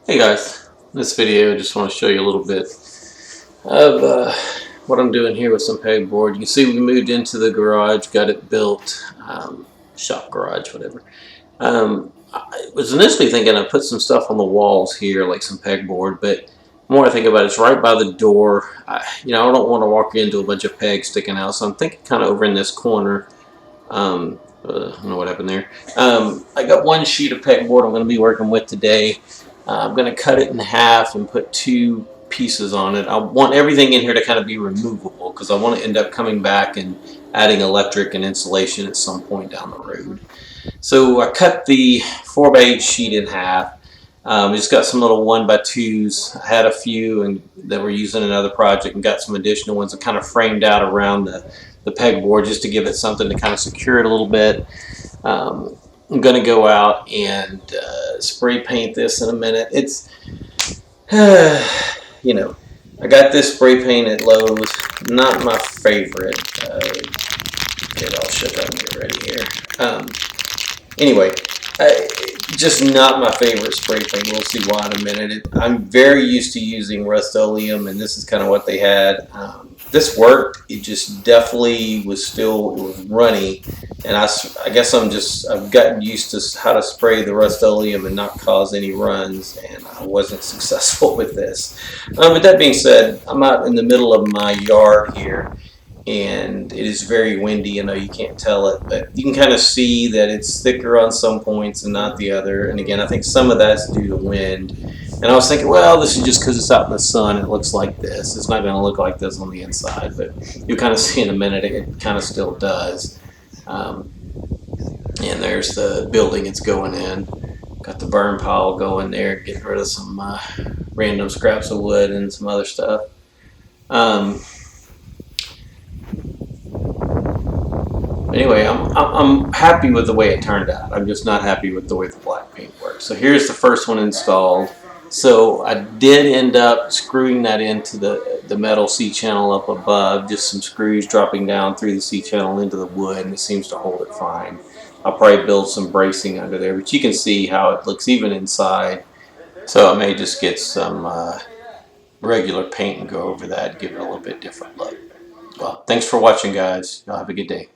Hey guys, in this video I just want to show you a little bit of what I'm doing here with some pegboard. You can see we moved into the garage, got it built, shop garage, whatever. I was initially thinking I'd put some stuff on the walls here, like some pegboard, but the more I think about it, it's right by the door. I don't want to walk into a bunch of pegs sticking out, so I'm thinking kind of over in this corner. I don't know what happened there. I got one sheet of pegboard I'm going to be working with today. I'm going to cut it in half and put two pieces on it. I want everything in here to kind of be removable because I want to end up coming back and adding electric and insulation at some point down the road. So I cut the 4x8 sheet in half. Just got some little 1x2s. I had a few that were using another project and got some additional ones that kind of framed out around the pegboard just to give it something to kind of secure it a little bit. I'm going to go out and spray paint this in a minute. It's, I got this spray paint at Lowe's. Not my favorite. Get it all shook up and get ready here. Anyway, just not my favorite spray paint. We'll see why in a minute. I'm very used to using Rustoleum, and this is kind of what they had. This worked. It just definitely was it was runny, and I guess I've gotten used to how to spray the Rustoleum and not cause any runs, and I wasn't successful with this. But that being said, I'm out in the middle of my yard here, and it is very windy. I know you can't tell it, but you can kind of see that it's thicker on some points and not the other. And again, I think some of that's due to wind. And I was thinking, well, this is just because it's out in the sun. It looks like this. It's not going to look like this on the inside, but you'll kind of see in a minute it kind of still does. And there's the building it's going in. Got the burn pile going there, getting rid of some random scraps of wood and some other stuff. Anyway, I'm happy with the way it turned out. I'm just not happy with the way the black paint works. So here's the first one installed. So I did end up screwing that into the metal C-channel up above. Just some screws dropping down through the C-channel into the wood, and it seems to hold it fine. I'll probably build some bracing under there, but you can see how it looks even inside. So I may just get some regular paint and go over that, give it a little bit different look. Well, thanks for watching, guys. Y'all have a good day.